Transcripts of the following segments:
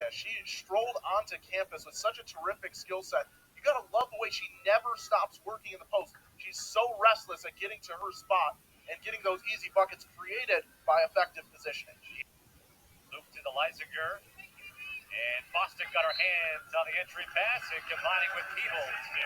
Yeah, she strolled onto campus with such a terrific skill set. You gotta love the way she never stops working in the post. She's so restless at getting to her spot and getting those easy buckets created by effective positioning. Luke to the Leisinger. And Boston got her hands on the entry pass and combining with Peebles to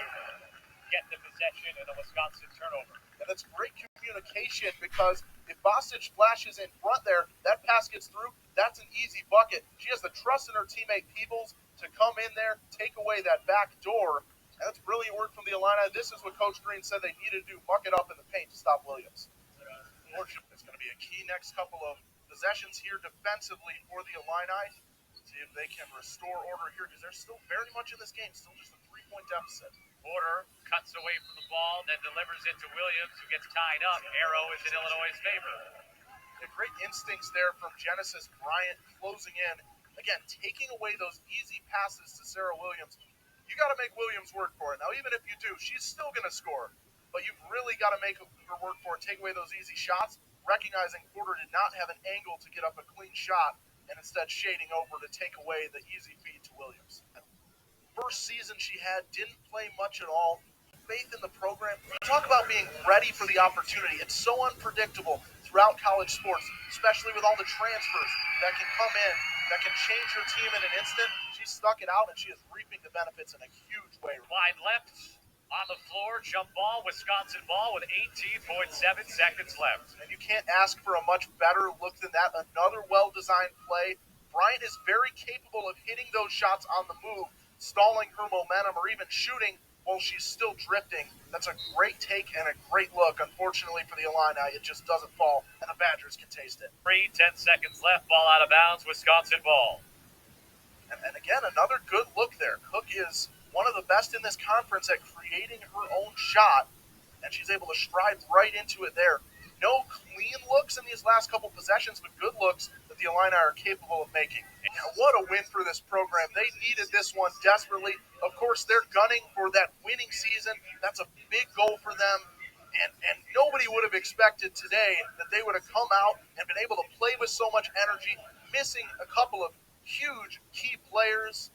get the possession and a Wisconsin turnover. And that's great communication because if Bostic flashes in front there, that pass gets through, that's an easy bucket. She has the trust in her teammate Peebles to come in there, take away that back door. And that's brilliant work from the Illini. This is what Coach Green said they needed to do, bucket up in the paint to stop Williams. It's going to be a key next couple of possessions here defensively for the Illini. See if they can restore order here because they're still very much in this game, still just a 3-point deficit. Porter cuts away from the ball, then delivers it to Williams, who gets tied up. Arrow is in Illinois' favor. The great instincts there from Genesis Bryant closing in. Again, taking away those easy passes to Sarah Williams. You got to make Williams work for it. Now, even if you do, she's still going to score. But you've really got to make her work for it, take away those easy shots, recognizing Porter did not have an angle to get up a clean shot, and instead shading over to take away the easy feed to Williams. First season she had, didn't play much at all. Faith in the program. Talk about being ready for the opportunity. It's so unpredictable throughout college sports, especially with all the transfers that can come in, that can change your team in an instant. She stuck it out, and she is reaping the benefits in a huge way. Wide left, on the floor, jump ball, Wisconsin ball with 18.7 seconds left. And you can't ask for a much better look than that. Another well-designed play. Bryant is very capable of hitting those shots on the move, stalling her momentum, or even shooting while she's still drifting. That's a great take and a great look. Unfortunately for the Illini, it just doesn't fall, and the Badgers can taste it. 10 seconds left, ball out of bounds, Wisconsin ball. And again, another good look there. Cook is one of the best in this conference at creating her own shot, and she's able to stride right into it there. No clean looks in these last couple possessions, but good looks that the Illini are capable of making. And what a win for this program. They needed this one desperately. Of course, they're gunning for that winning season. That's a big goal for them. And nobody would have expected today that they would have come out and been able to play with so much energy, missing a couple of huge key players.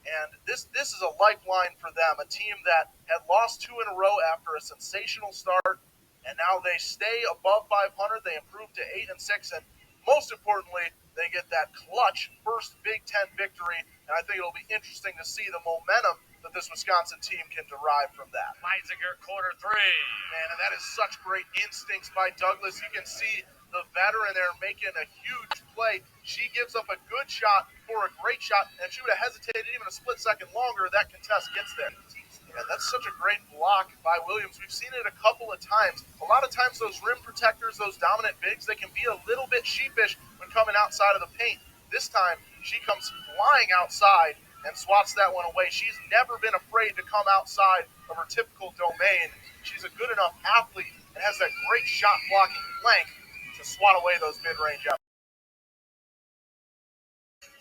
And this is a lifeline for them, a team that had lost 2 in a row after a sensational start, and now they stay above 500. They improve to 8-6, and most importantly, they get that clutch first Big Ten victory. And I think it'll be interesting to see the momentum that this Wisconsin team can derive from that. Meisinger, corner 3. Man, and that is such great instincts by Douglas. You can see the veteran there making a huge play. She gives up a good shot for a great shot, and if she would have hesitated even a split second longer, that contest gets there. And that's such a great block by Williams. We've seen it a couple of times. A lot of times those rim protectors, those dominant bigs, they can be a little bit sheepish when coming outside of the paint. This time, she comes flying outside and swats that one away. She's never been afraid to come outside of her typical domain. She's a good enough athlete and has that great shot blocking flank to swat away those mid-range efforts.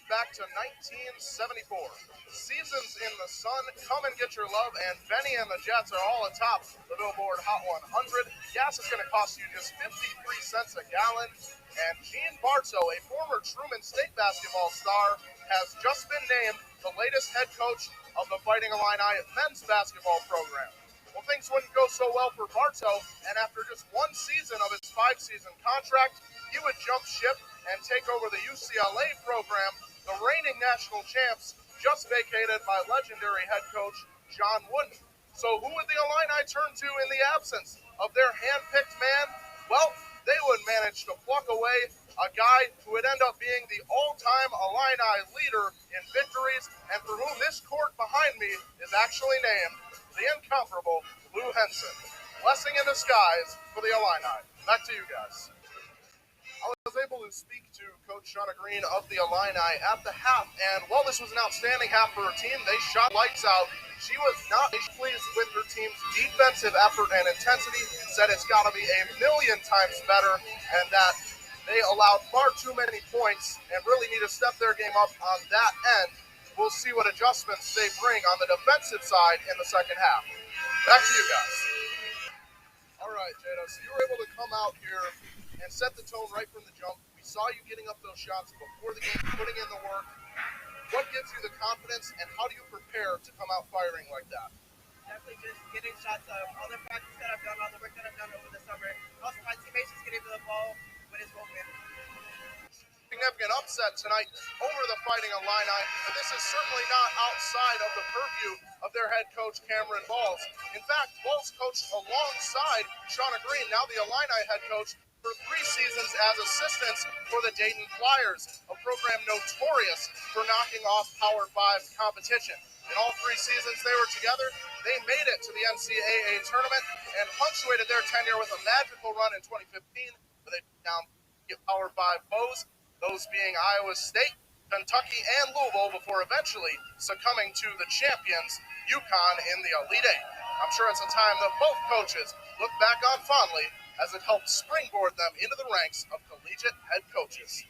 Back to 1974. Seasons in the Sun, come and get your love, and Benny and the Jets are all atop the Billboard Hot 100. Gas is going to cost you just 53 cents a gallon, and Gene Bartow, a former Truman State basketball star, has just been named the latest head coach of the Fighting Illini men's basketball program. Well, things wouldn't go so well for Bartow, and after just one season of his 5-season contract, he would jump ship and take over the UCLA program, the reigning national champs, just vacated by legendary head coach John Wooden. So who would the Illini turn to in the absence of their hand-picked man? Well, they would manage to pluck away a guy who would end up being the all-time Illini leader in victories, and for whom this court behind me is actually named the incomparable Lou Henson. Blessing in disguise for the Illini. Back to you guys. I was able to speak to Coach Shauna Green of the Illini at the half, and while this was an outstanding half for her team, they shot lights out. She was not pleased with her team's defensive effort and intensity, said it's got to be a million times better, and that they allowed far too many points and really need to step their game up on that end. We'll see what adjustments they bring on the defensive side in the second half. Back to you guys. All right, Jada, so you were able to come out here and set the tone right from the jump. We saw you getting up those shots before the game, putting in the work. What gives you the confidence, and how do you prepare to come out firing like that? Definitely just getting shots of all the practice that I've done, all the work that I've done over the summer. Also, my teammates just getting to the ball when it's open. Significant upset tonight over the Fighting Illini, but this is certainly not outside of the purview of their head coach, Cameron Balls. In fact, Balls coached alongside Shauna Green, now the Illini head coach, for 3 seasons as assistants for the Dayton Flyers, a program notorious for knocking off Power 5 competition. In all 3 seasons they were together, they made it to the NCAA tournament and punctuated their tenure with a magical run in 2015, where they down Power 5 foes, those being Iowa State, Kentucky, and Louisville, before eventually succumbing to the champions, UConn, in the Elite Eight. I'm sure it's a time that both coaches look back on fondly, as it helped springboard them into the ranks of collegiate head coaches.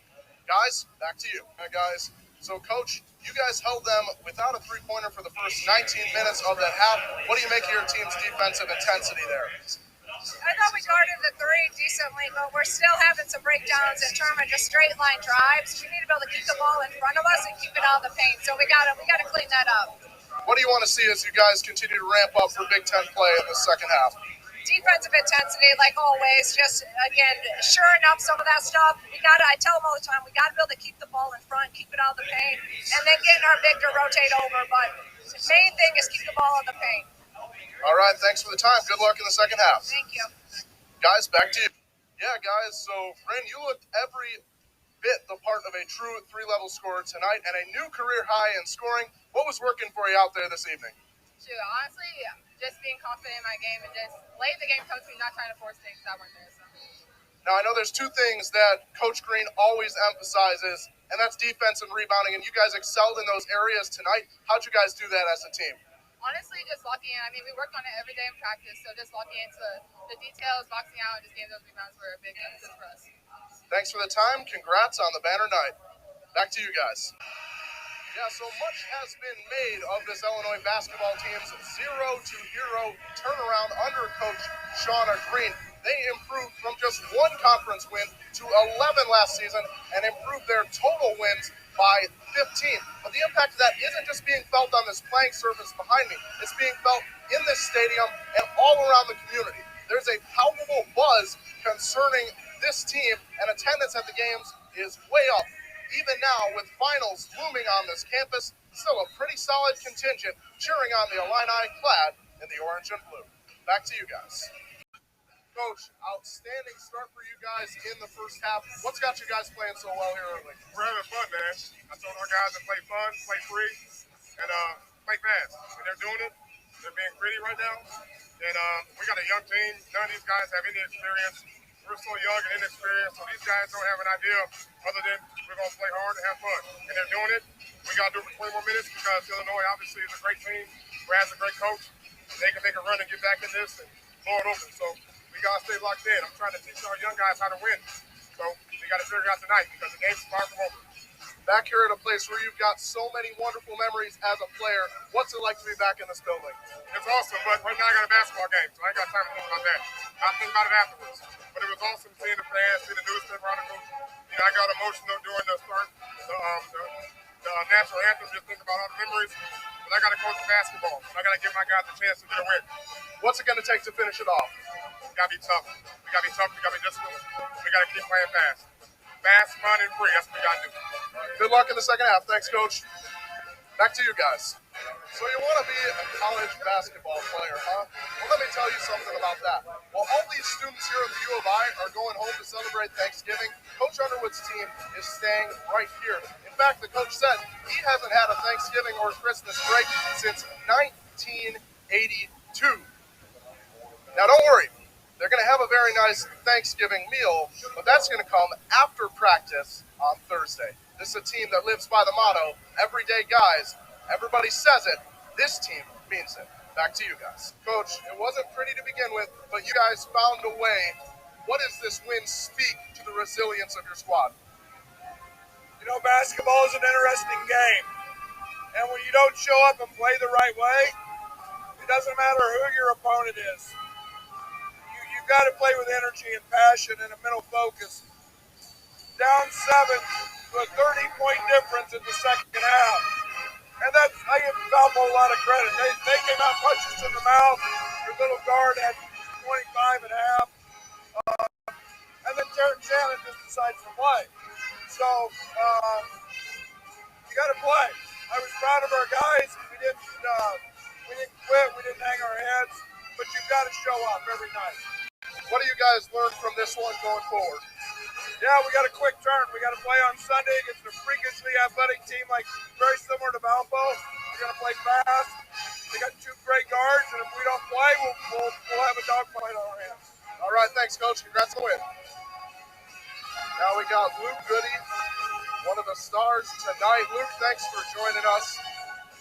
Guys, back to you. All right, guys. So, Coach, you guys held them without a three-pointer for the first 19 minutes of that half. What do you make of your team's defensive intensity there? I thought we guarded the three decently, but we're still having some breakdowns in terms of just straight line drives. We need to be able to keep the ball in front of us and keep it out of the paint. So we gotta clean that up. What do you want to see as you guys continue to ramp up for Big Ten play in the second half? Defensive intensity, like always, just again shoring up some of that stuff. I tell them all the time, we gotta be able to keep the ball in front, keep it out of the paint, and then getting our big to rotate over. But the main thing is keep the ball out of the paint. All right, thanks for the time. Good luck in the second half. Thank you. Guys, back to you. Yeah, guys, so, Ren, you looked every bit the part of a true three-level scorer tonight and a new career high in scoring. What was working for you out there this evening? Shoot, honestly, just being confident in my game and just late in the game coaching, not trying to force things that weren't there. So. Now, I know there's 2 things that Coach Green always emphasizes, and that's defense and rebounding, and you guys excelled in those areas tonight. How'd you guys do that as a team? Honestly, just locking in. I mean, we worked on it every day in practice, so just locking into the details, boxing out, and just getting those rebounds were a big emphasis for us. Thanks for the time. Congrats on the banner night. Back to you guys. Yeah, so much has been made of this Illinois basketball team's 0-0 turnaround under Coach Shauna Green. They improved from just 1 conference win to 11 last season and improved their total wins by 15. But the impact of that isn't just being felt on this playing surface behind me. It's being felt in this stadium and all around the community. There's a palpable buzz concerning this team, and attendance at the games is way up. Even now, with finals looming on this campus, still a pretty solid contingent cheering on the Illini clad in the orange and blue. Back to you guys. Coach, outstanding start for you guys in the first half. What's got you guys playing so well here early? We're having fun, man. I told our guys to play fun, play free, and play fast. And they're doing it. They're being gritty right now. And we got a young team. None of these guys have any experience. We're so young and inexperienced, so these guys don't have an idea other than we're going to play hard and have fun. And they're doing it. We got to do it for 20 more minutes because Illinois obviously is a great team who has a great coach. They can make a run and get back in this and blow it open. So we got to stay locked in. I'm trying to teach our young guys how to win. So we got to figure it out tonight because the game's far from over. Back here at a place where you've got so many wonderful memories as a player, what's it like to be back in this building? It's awesome, but right now I got a basketball game, so I ain't got time to think about that. I'll think about it afterwards. But it was awesome seeing the fans, seeing the newspaper articles. You know, I got emotional during the start, the national anthem, just think about all the memories. But I got to coach basketball, so I got to give my guys a chance to get a win. What's it going to take to finish it off? We got to be tough. We got to be tough. We got to be disciplined. We got to keep playing fast. Fast, fun, and free. That's what we got to do. Good luck in the second half. Thanks, Coach. Back to you guys. So you want to be a college basketball player, huh? Well, let me tell you something about that. While all these students here at the U of I are going home to celebrate Thanksgiving, Coach Underwood's team is staying right here. In fact, the coach said he hasn't had a Thanksgiving or Christmas break since 1982. Now, don't worry. They're going to have a very nice Thanksgiving meal, but that's going to come after practice on Thursday. This is a team that lives by the motto, everyday guys. Everybody says it. This team means it. Back to you guys. Coach, it wasn't pretty to begin with, but you guys found a way. What does this win speak to the resilience of your squad? You know, basketball is an interesting game. And when you don't show up and play the right way, it doesn't matter who your opponent is. You've got to play with energy and passion and a mental focus. Down 7, to a 30-point difference in the second half. And that's, I give Valpo a lot of credit. They came out, punched us in the mouth. Your little guard had 25 and a half. And then Jared Shannon just decides to play. So, you got to play. I was proud of our guys. We didn't quit. We didn't hang our heads. But you've got to show up every night. What do you guys learn from this one going forward? Yeah, we got a quick turn. We got to play on Sunday against a freakishly athletic team, like very similar to Valpo. We're going to play fast. They got two great guards, and if we don't play, we'll have a dogfight on our hands. All right, thanks, Coach. Congrats on the win. Now we got Luke Goody, one of the stars tonight. Luke, thanks for joining us.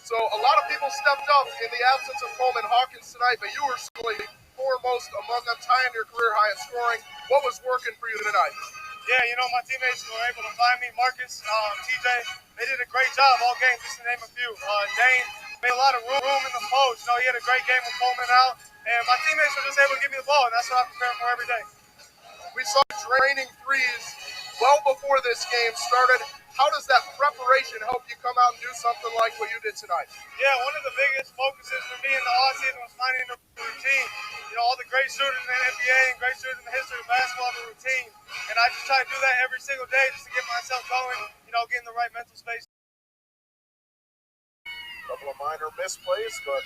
So a lot of people stepped up in the absence of Coleman Hawkins tonight, but you were certainly foremost among them, tying your career high in scoring. What was working for you tonight? Yeah, you know, my teammates were able to find me. Marcus, TJ, they did a great job all game, just to name a few. Dane made a lot of room in the post. You know, he had a great game with Coleman out, and my teammates were just able to give me the ball, and that's what I prepare for every day. We saw draining threes well before this game started. How does that preparation help you come out and do something like what you did tonight? Yeah, one of the biggest focuses for me in the offseason was finding a routine. You know, all the great shooters in the NBA and great shooters in the history of basketball have a routine. And I just try to do that every single day just to get myself going, you know, get in the right mental space. A couple of minor misplays, but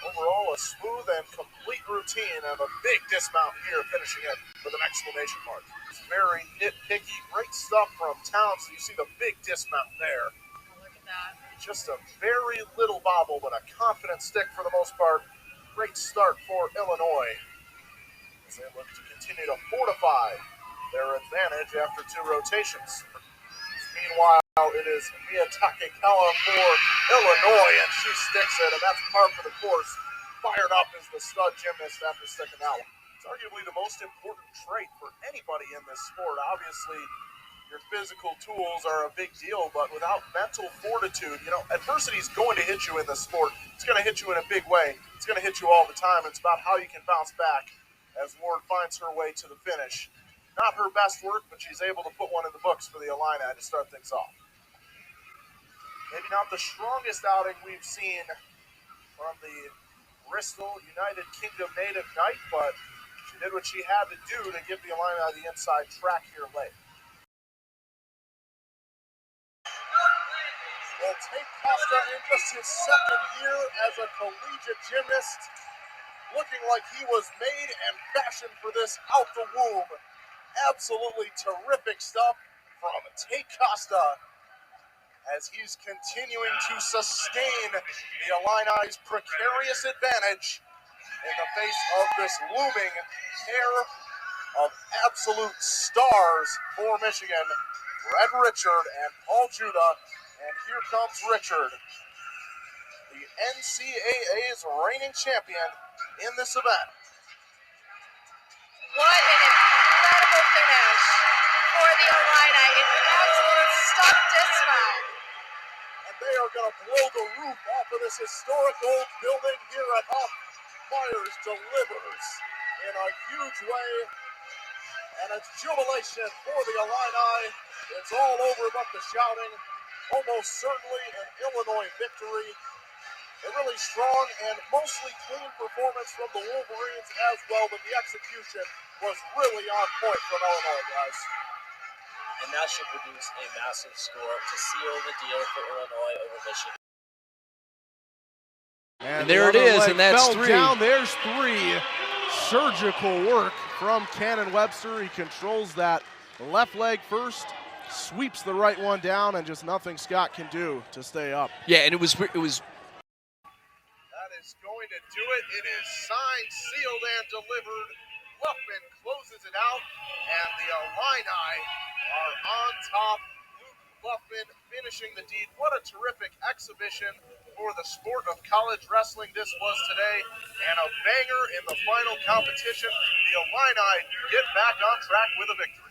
overall a smooth and complete routine, and a big dismount here, finishing it with an exclamation mark. It's very nitpicky, great stuff from Towns. You see the big dismount there. Look at that. Just a very little bobble, but a confident stick for the most part. Great start for Illinois as they look to continue to fortify their advantage after two rotations. Meanwhile, it is Mia Takekawa for Illinois, and she sticks it, and that's par for the course. Fired up is the stud gymnast after sticking that one. It's arguably the most important trait for anybody in this sport. Obviously, your physical tools are a big deal, but without mental fortitude, you know, adversity is going to hit you in this sport. It's going to hit you in a big way. It's going to hit you all the time. It's about how you can bounce back as Ward finds her way to the finish. Not her best work, but she's able to put one in the books for the Illini to start things off. Maybe not the strongest outing we've seen from the Bristol United Kingdom native Knight, but she did what she had to do to give the Illini the inside track here late. Well, Tate Costa in just his second year as a collegiate gymnast, looking like he was made and fashioned for this out the womb. Absolutely terrific stuff from Tate Costa as he's continuing to sustain the Illini's precarious advantage in the face of this looming pair of absolute stars for Michigan, Red Richard and Paul Judah. And here comes Richard, the NCAA's reigning champion in this event. What an incredible finish for the Illini. An absolute stuck dismount. And they are going to blow the roof off of this historic old building here at Huff. Myers delivers in a huge way. And it's jubilation for the Illini. It's all over but the shouting. Almost certainly an Illinois victory. A really strong and mostly clean performance from the Wolverines as well, but the execution was really on point from Illinois, guys. And that should produce a massive score to seal the deal for Illinois over Michigan. And there it is, and that's three. Down. There's three. Surgical work from Cannon Webster. He controls that left leg first, sweeps the right one down, and just nothing Scott can do to stay up. Yeah, and it was. That is going to do it. It is signed, sealed, and delivered. Luffman closes it out, and the Illini are on top. Luke Luffman finishing the deed. What a terrific exhibition for the sport of college wrestling this was today, and a banger in the final competition. The Illini get back on track with a victory.